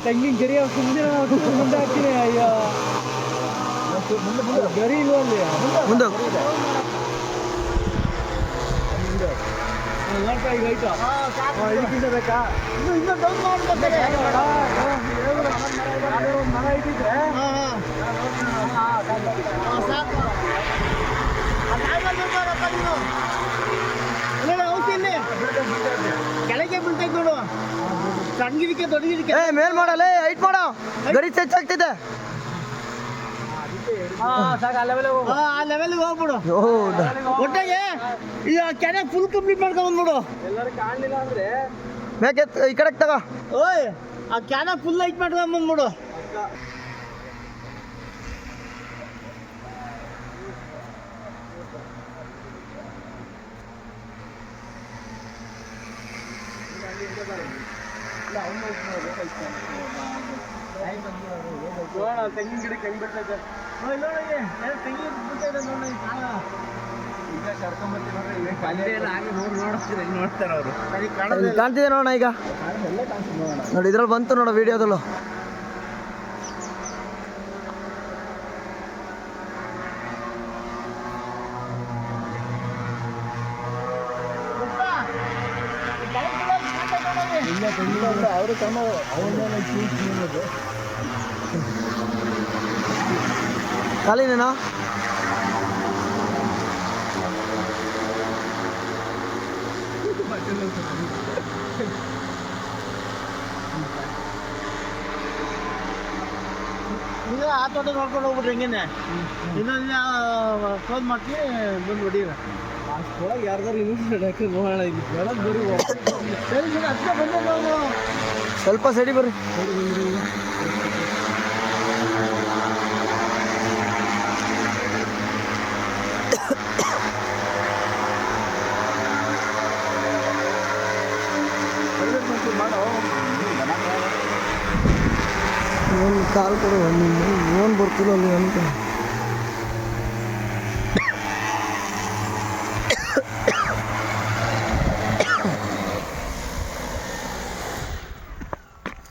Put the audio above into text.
ತೆಂಗಿನ ಗರಿ ಮುಂದೆ ಹಾಕ್ತೀನಿ. ಅಯ್ಯೋ ಗರಿ ಇಲ್ವ ಅಲ್ಲಿ ಮುಂದೆ ನೋಡ್ತಾ ಈಗ ಆಯ್ತಾ ಇದಕ್ಕಿಂತ ಬೇಕಾ ಇನ್ನೂ ಡೌನ್ ಮಾಡ್ಕೊತಾರೆ ಮರ ಇಟ್ಟಿದ್ರೆ ಸಾಕು ಕೆಳಗೆ ಬೀಳ್ತೈತೆ ನೋಡು. ಸಣ್ಣಗಿದಕ್ಕೆ ದೊಡ್ಡಗಿದಕ್ಕೆ ಮೇಲ್ ಮಾಡಲ್ಲ ಹೈಟ್ ಮಾಡೋ ಗರಿ ಹೆಚ್ಚಾಗ್ತಿದೆ. ಆ ಲೆವೆಲ್ಗೆ ಹೋಗ್ಬಿಡು. ಒಟ್ಟಾಗೆ ಈಗ ಕೆರೆ ಫುಲ್ ಕಂಪ್ಲೀಟ್ ಮಾಡ್ಕೊಂಡ್ಬಿಡು. ಎಲ್ಲರೂ ಕಾಣಲಿಲ್ಲ ಅಂದ್ರೆ ಬೇಕೆ ಈ ಕಡೆ ತಗೋ. ಓಯ್ ಆ ಕ್ಯಾನ ಫುಲ್ ಹೈಟ್ ಮಾಡ್ಕೊಂಡ್ಬಂದ್ಬಿಡು. ತೆಂಗಿನ ಗಿಡಕ್ಕೆ ಹೆಂಗ್ ಬರ್ತೈತೆ ತೆಂಗಿನ ಬಿಡ್ತೈತೆ ನೋಡಿ. ಕಾಣ್ತಿದೆ ನೋಡೋಣ ಈಗ ನೋಡಿ. ಇದ್ರಲ್ಲಿ ಬಂತು ನೋಡೋ ವಿಡಿಯೋದಲ್ಲೂ. ಅವರು ತಮ್ಮ ಖಾಲಿನೇನಾ? ನೀವು ಆ ತೋಟ ನೋಡ್ಕೊಂಡು ಹೋಗ್ಬಿಟ್ರಿ ಹಿಂಗೇನೆ. ಇನ್ನೊಂದು ಫೋನ್ ಮಾಡ್ತೀನಿ ಬಂದು ಹೊಡೀರ. ಅಷ್ಟೊಳಗೆ ಯಾರ್ದಾರು ಇನ್ನೂ ನೋಡೋಣ. ಇಲ್ಲಿ ಬೆಳಗ್ಗೆ ಬರೀ ಸರಿ ಸರಿ ಹತ್ತಿರ ಬಂದೆ ನಾವು. ಸ್ವಲ್ಪ ಸಡಿ ಬರ್ರಿ. ಕಾಲ್ ಕೊಡು. ಓನ್ ಬರ್ತಿಲ್ಲ ಅಲ್ಲಿ ಅಂತ